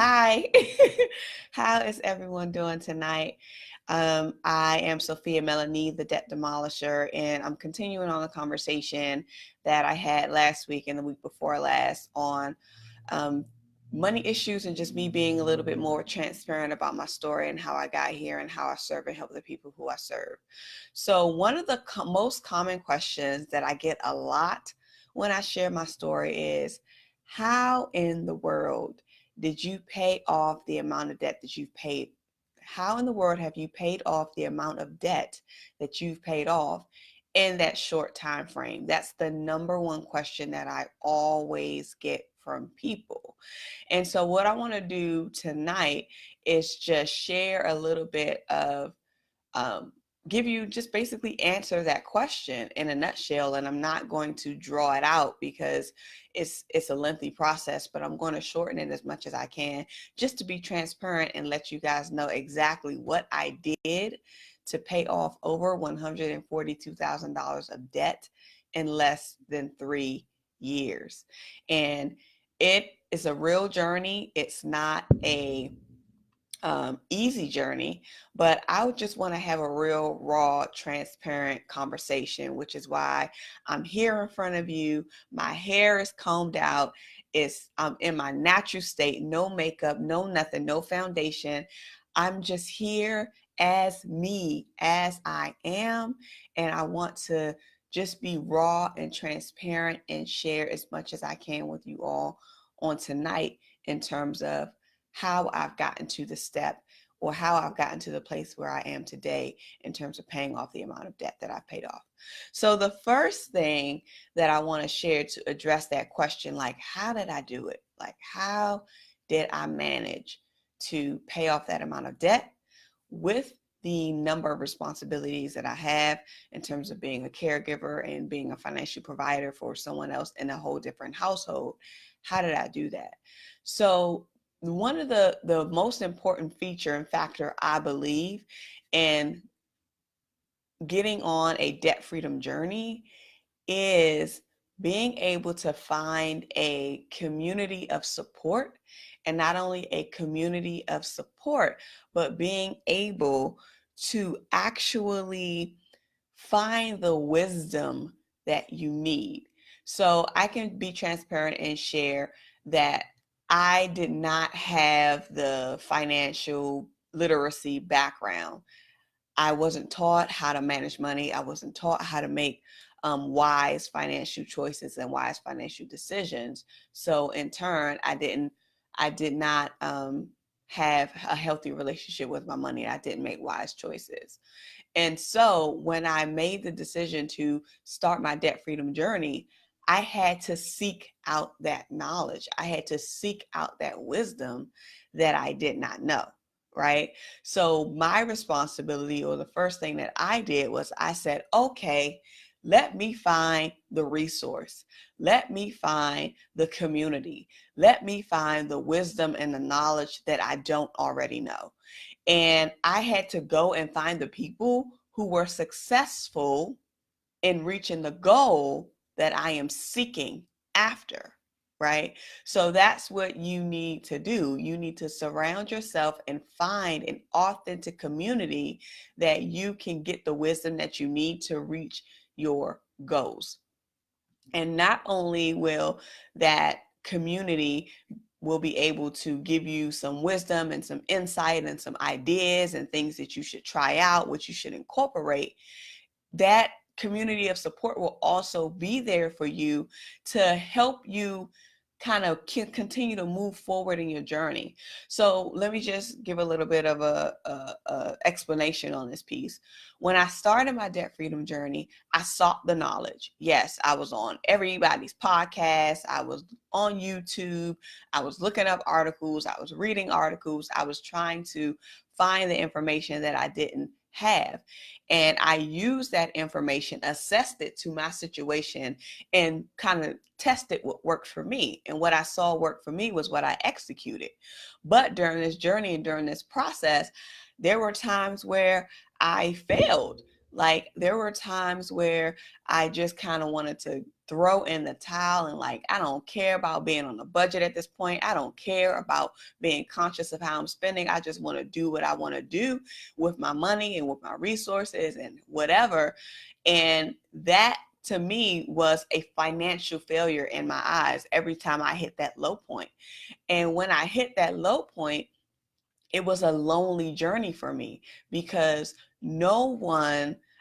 Hi, how is everyone doing tonight? I am Sophia Melonē, the Debt Demolisher, and I'm continuing on the conversation that I had last week and the week before last on um, money issues and just me being a little bit more transparent about my story and how I got here and how I serve and help the people who I serve. So one of the most common questions that I get a lot when I share my story is, how in the world did you pay off the amount of debt that you've paid? How in the world have you paid off the amount of debt that you've paid off in that short time frame? That's the number one question that I always get from people. And so what I want to do tonight is just share a little bit of um, give you just basically answer that question in a nutshell. And I'm not going to draw it out because it's a lengthy process, but I'm going to shorten it as much as I can just to be transparent and let you guys know exactly what I did to pay off over $142,000 of debt in less than 3 years. And it is a real journey. It's not a easy journey, but I would just want to have a real raw, transparent conversation, which is why I'm here in front of you. My hair is combed out. I'm in my natural state, no makeup, no nothing, no foundation. I'm just here as me, as I am, and I want to just be raw and transparent and share as much as I can with you all on tonight in terms of how I've gotten to the step or how I've gotten to the place where I am today in terms of paying off the amount of debt that I've paid off. So the first thing that I want to share to address that question, like, how did I do it? Like, how did I manage to pay off that amount of debt with the number of responsibilities that I have in terms of being a caregiver and being a financial provider for someone else in a whole different household? How did I do that? So one of the most important feature and factor, I believe, in getting on a debt freedom journey is being able to find a community of support, and not only a community of support, but being able to actually find the wisdom that you need. So I can be transparent and share that I did not have the financial literacy background. I wasn't taught how to manage money. I wasn't taught how to make wise financial choices and wise financial decisions. So in turn, I did not have a healthy relationship with my money. I didn't make wise choices. And so when I made the decision to start my debt freedom journey, I had to seek out that knowledge. I had to seek out that wisdom that I did not know, right? So my responsibility, or the first thing that I did, was I said, okay, let me find the resource. Let me find the community. Let me find the wisdom and the knowledge that I don't already know. And I had to go and find the people who were successful in reaching the goal that I am seeking after, right? So that's what you need to do. You need to surround yourself and find an authentic community that you can get the wisdom that you need to reach your goals. And not only will that community will be able to give you some wisdom and some insight and some ideas and things that you should try out, which you should incorporate, that community of support will also be there for you to help you kind of continue to move forward in your journey. So let me just give a little bit of a explanation on this piece. When I started my debt freedom journey, I sought the knowledge. Yes, I was on everybody's podcast. I was on YouTube. I was looking up articles. I was reading articles. I was trying to find the information that I didn't have. And I used that information, assessed it to my situation, and kind of tested what worked for me. And what I saw work for me was what I executed. But during this journey and during this process, there were times where I failed. Like, there were times where I just kind of wanted to throw in the towel and like, I don't care about being on a budget at this point. I don't care about being conscious of how I'm spending. I just want to do what I want to do with my money and with my resources and whatever. And that to me was a financial failure in my eyes every time I hit that low point. And when I hit that low point, it was a lonely journey for me because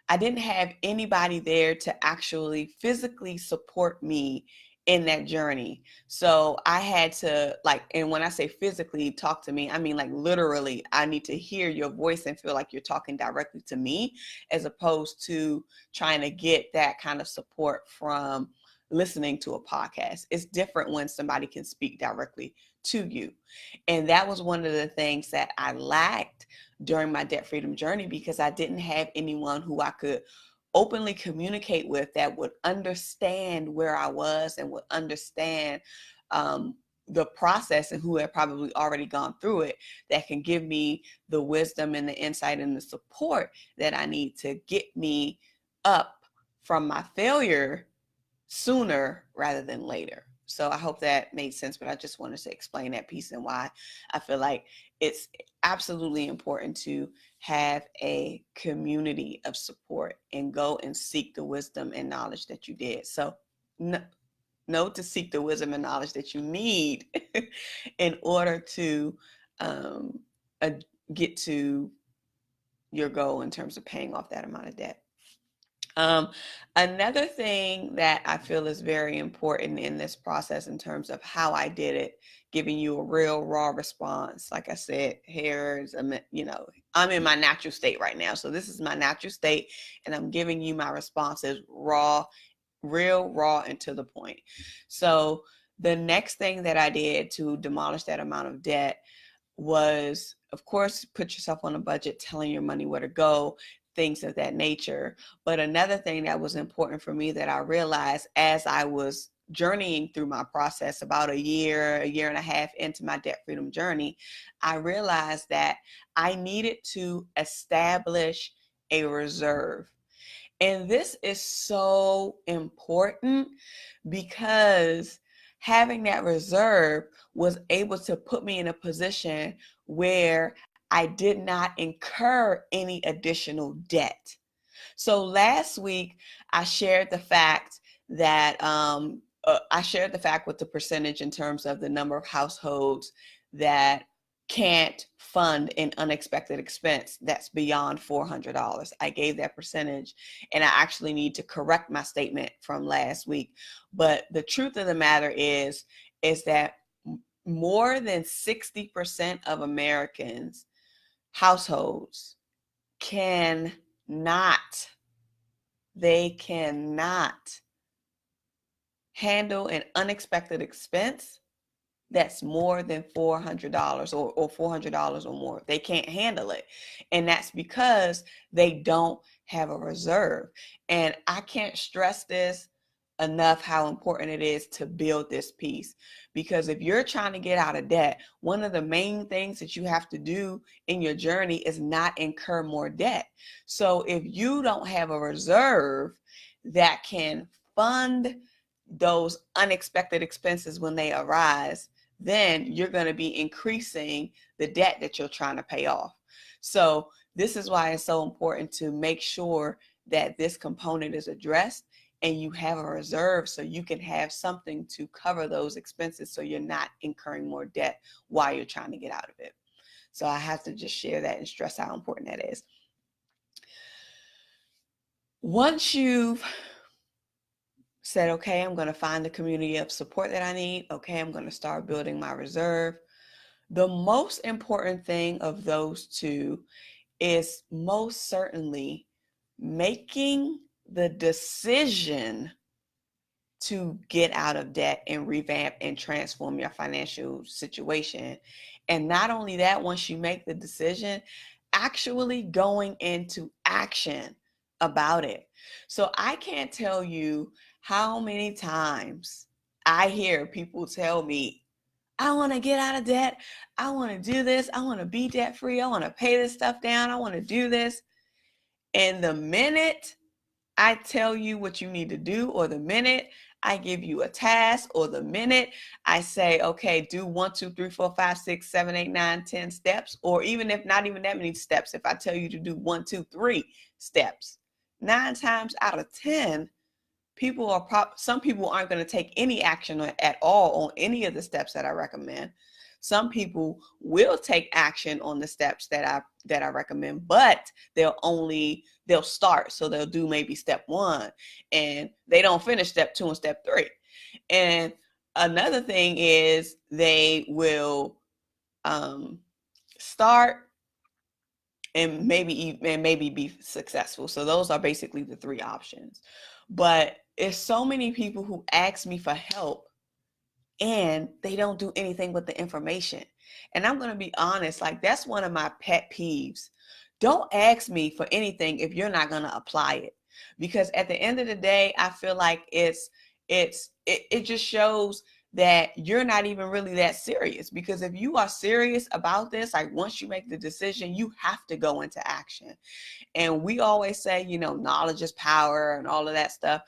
I didn't have anybody there to actually physically support me in that journey. So I had to, like, and when I say physically talk to me, I mean like literally, I need to hear your voice and feel like you're talking directly to me, as opposed to trying to get that kind of support from listening to a podcast. It's different when somebody can speak directly to you. And that was one of the things that I lacked during my debt freedom journey, because I didn't have anyone who I could openly communicate with that would understand where I was and would understand the process, and who had probably already gone through it, that can give me the wisdom and the insight and the support that I need to get me up from my failure sooner rather than later. So I hope that made sense, but I just wanted to explain that piece and why I feel like it's absolutely important to have a community of support and go and seek the wisdom and knowledge that you did. So know to seek the wisdom and knowledge that you need in order to um, get to your goal in terms of paying off that amount of debt. Another thing that I feel is very important in this process in terms of how I did it, giving you a real raw response. Like I said, I'm in my natural state right now. So this is my natural state, and I'm giving you my responses raw, real raw and to the point. So the next thing that I did to demolish that amount of debt was, of course, put yourself on a budget, telling your money where to go, things of that nature. But another thing that was important for me that I realized as I was journeying through my process, about a year and a half into my debt freedom journey, I realized that I needed to establish a reserve. And this is so important because having that reserve was able to put me in a position where I did not incur any additional debt. So last week, I shared the fact that with the percentage in terms of the number of households that can't fund an unexpected expense that's beyond $400. I gave that percentage, and I actually need to correct my statement from last week. But the truth of the matter is that more than 60% of Americans households cannot handle an unexpected expense that's more than $400 or $400 or more. They can't handle it. And that's because they don't have a reserve. And I can't stress this enough, how important it is to build this piece. Because if you're trying to get out of debt, one of the main things that you have to do in your journey is not incur more debt. So if you don't have a reserve that can fund those unexpected expenses when they arise, then you're going to be increasing the debt that you're trying to pay off. So this is why it's so important to make sure that this component is addressed and you have a reserve so you can have something to cover those expenses, so you're not incurring more debt while you're trying to get out of it. So I have to just share that and stress how important that is. Once you've said, okay, I'm going to find the community of support that I need. Okay, I'm going to start building my reserve. The most important thing of those two is most certainly making the decision to get out of debt and revamp and transform your financial situation. And not only that, once you make the decision, actually going into action about it. So I can't tell you how many times I hear people tell me, I want to get out of debt. I want to do this. I want to be debt free. I want to pay this stuff down. I want to do this. And the minute I tell you what you need to do, or the minute I give you a task, or the minute I say, okay, do 1, 2, 3, 4, 5, 6, 7, 8, 9, 10 steps, or even if not even that many steps, if I tell you to do 1, 2, 3 steps, 9 times out of 10, some people aren't going to take any action at all on any of the steps that I recommend. Some people will take action on the steps that I recommend, but they'll start. So they'll do maybe step 1 and they don't finish step 2 and step 3. And another thing is they will start and maybe be successful. So those are basically the 3 options. But there's so many people who ask me for help and they don't do anything with the information. And I'm going to be honest, like that's one of my pet peeves. Don't ask me for anything if you're not going to apply it. Because at the end of the day, I feel like it just shows that you're not even really that serious. Because if you are serious about this, like once you make the decision, you have to go into action. And we always say, knowledge is power and all of that stuff.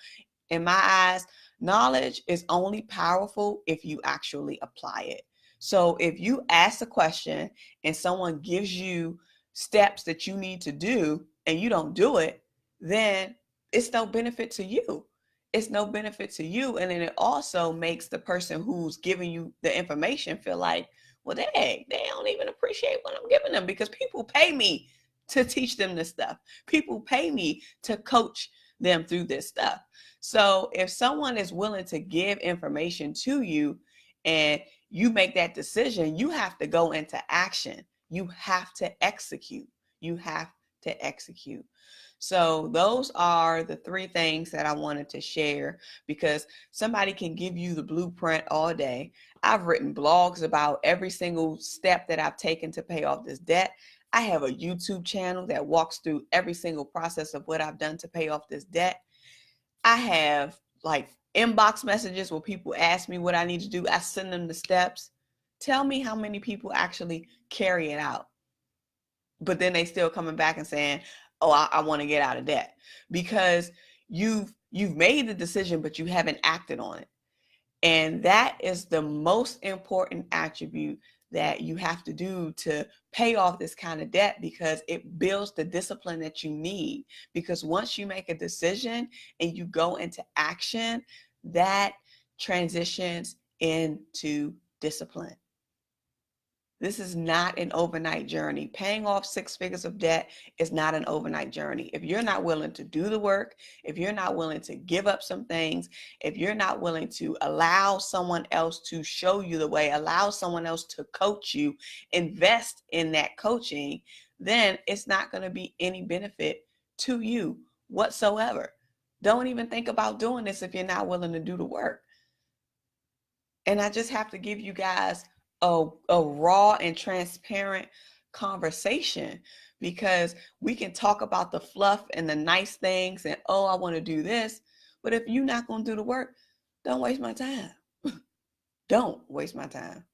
In my eyes, knowledge is only powerful if you actually apply it. So if you ask a question and someone gives you steps that you need to do and you don't do it, then it's no benefit to you. It's no benefit to you. And then it also makes the person who's giving you the information feel like, well, they don't even appreciate what I'm giving them, because people pay me to teach them this stuff. People pay me to coach them through this stuff. So if someone is willing to give information to you and you make that decision, you have to go into action. You have to execute. You have to execute. So those are the 3 things that I wanted to share, because somebody can give you the blueprint all day. I've written blogs about every single step that I've taken to pay off this debt. I have a YouTube channel that walks through every single process of what I've done to pay off this debt. I have like inbox messages where people ask me what I need to do. I send them the steps. Tell me how many people actually carry it out. But then they still coming back and saying, oh, I want to get out of debt, because you've made the decision, but you haven't acted on it. And that is the most important attribute that you have to do to pay off this kind of debt, because it builds the discipline that you need. Because once you make a decision and you go into action, that transitions into discipline. This is not an overnight journey. Paying off 6 figures of debt is not an overnight journey. If you're not willing to do the work, if you're not willing to give up some things, if you're not willing to allow someone else to show you the way, allow someone else to coach you, invest in that coaching, then it's not going to be any benefit to you whatsoever. Don't even think about doing this if you're not willing to do the work. And I just have to give you guys a raw and transparent conversation, because we can talk about the fluff and the nice things and, oh, I want to do this. But if you're not going to do the work, don't waste my time. Don't waste my time.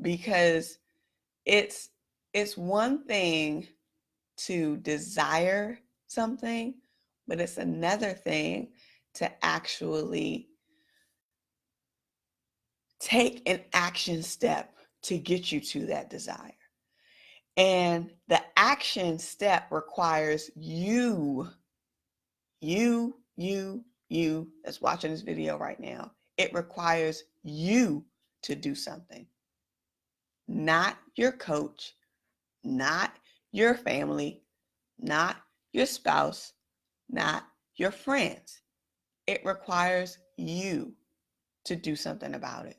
Because it's one thing to desire something, but it's another thing to actually take an action step to get you to that desire. And the action step requires you that's watching this video right now. It requires you to do something. Not your coach, not your family, not your spouse, not your friends. It requires you to do something about it.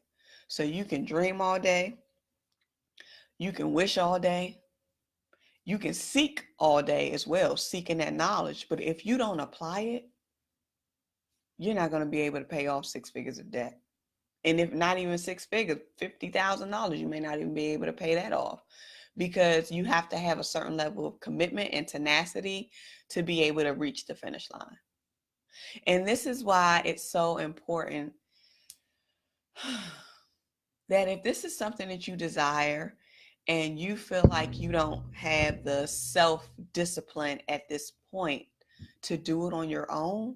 So you can dream all day, you can wish all day, you can seek all day as well, seeking that knowledge. But if you don't apply it, you're not going to be able to pay off 6 figures of debt. And if not even 6 figures, $50,000, you may not even be able to pay that off, because you have to have a certain level of commitment and tenacity to be able to reach the finish line. And this is why it's so important that if this is something that you desire and you feel like you don't have the self-discipline at this point to do it on your own,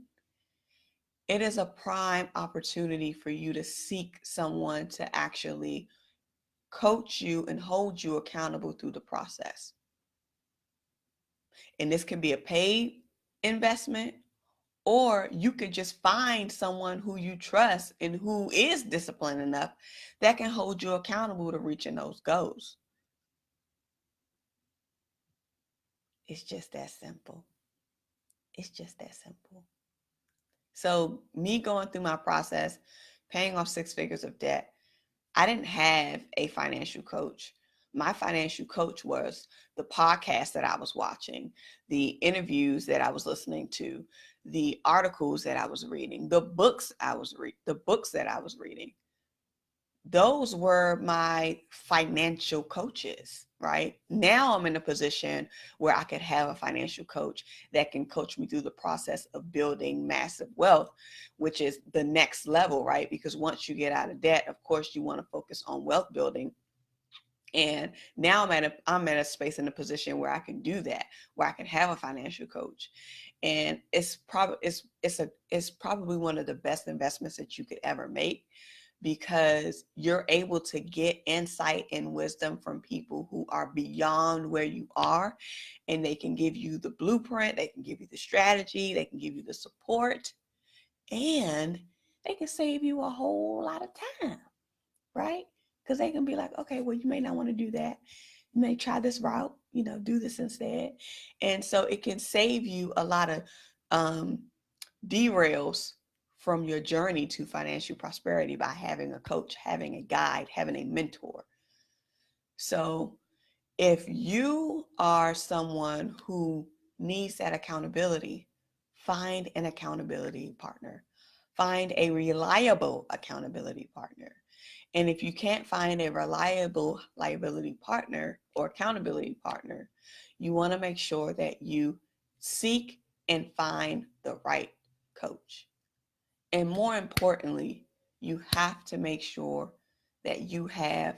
it is a prime opportunity for you to seek someone to actually coach you and hold you accountable through the process. And this can be a paid investment, or you could just find someone who you trust and who is disciplined enough that can hold you accountable to reaching those goals. It's just that simple. It's just that simple. So me going through my process, paying off 6 figures of debt, I didn't have a financial coach. My financial coach was the podcast that I was watching, the interviews that I was listening to, the articles that I was reading, the books that I was reading. Those were my financial coaches, right? Now I'm in a position where I could have a financial coach that can coach me through the process of building massive wealth, which is the next level, right? Because once you get out of debt, of course, you want to focus on wealth building. And now I'm at a space in a position where I can do that, where I can have a financial coach. And it's probably one of the best investments that you could ever make, because you're able to get insight and wisdom from people who are beyond where you are, and they can give you the blueprint, they can give you the strategy, they can give you the support, and they can save you a whole lot of time, right? Because they can be like, okay, well, you may not want to do that. You may try this route, do this instead. And so it can save you a lot of derails from your journey to financial prosperity by having a coach, having a guide, having a mentor. So if you are someone who needs that accountability, find an accountability partner. Find a reliable accountability partner. And if you can't find a reliable liability partner or accountability partner, you want to make sure that you seek and find the right coach. And more importantly, you have to make sure that you have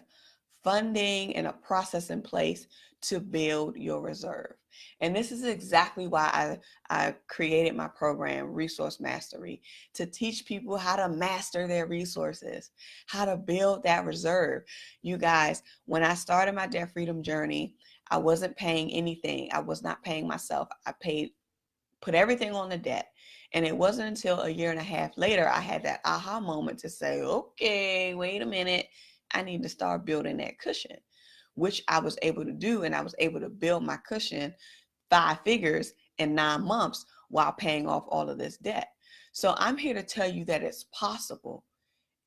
funding and a process in place to build your reserve. And this is exactly why I created my program, Resource Mastery, to teach people how to master their resources, how to build that reserve. You guys, when I started my debt freedom journey, I wasn't paying anything. I was not paying myself. Put everything on the debt. And it wasn't until a year and a half later, I had that aha moment to say, okay, wait a minute, I need to start building that cushion, which I was able to do. And I was able to build my cushion 5 figures in 9 months while paying off all of this debt. So I'm here to tell you that it's possible.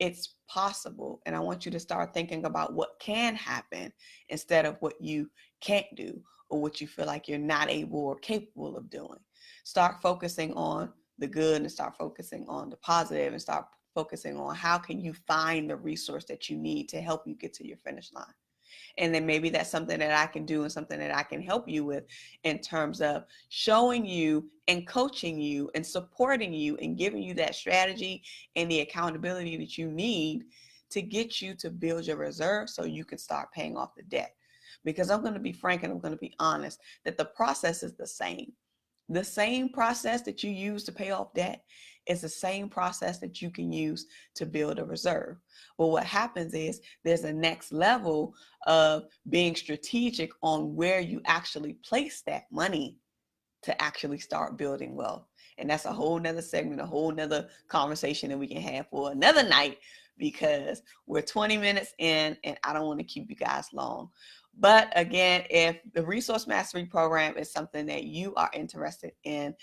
It's possible. And I want you to start thinking about what can happen instead of what you can't do or what you feel like you're not able or capable of doing. Start focusing on the good and start focusing on the positive and start focusing on how can you find the resource that you need to help you get to your finish line. And then maybe that's something that I can do and something that I can help you with in terms of showing you and coaching you and supporting you and giving you that strategy and the accountability that you need to get you to build your reserve so you can start paying off the debt. Because I'm going to be frank and I'm going to be honest that the process is the same. The same process that you use to pay off debt is the same process that you can use to build a reserve. But what happens is there's a next level of being strategic on where you actually place that money to actually start building wealth. And that's a whole nother segment, a whole nother conversation that we can have for another night, because we're 20 minutes in and I don't want to keep you guys long. But again, if the Resource Mastery Program is something that you are interested in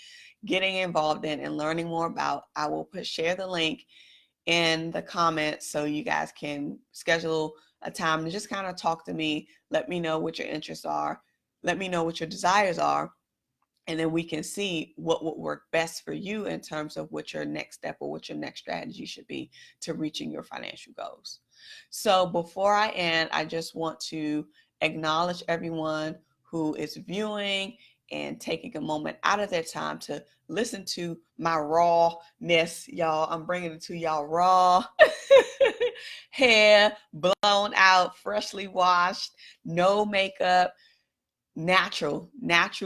getting involved in and learning more about, I will share the link in the comments so you guys can schedule a time to just kind of talk to me. Let me know what your interests are. Let me know what your desires are. And then we can see what would work best for you in terms of what your next step or what your next strategy should be to reaching your financial goals. So before I end, I just want to acknowledge everyone who is viewing and taking a moment out of their time to listen to my rawness, y'all. I'm bringing it to y'all raw. hair blown out, freshly washed, no makeup, natural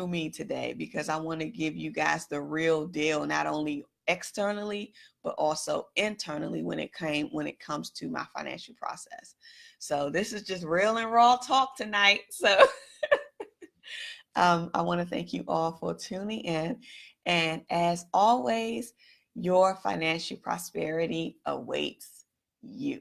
me today, because I want to give you guys the real deal, not only externally but also internally when it comes to my financial process. So this is just real and raw talk tonight. So I want to thank you all for tuning in, and as always, your financial prosperity awaits you.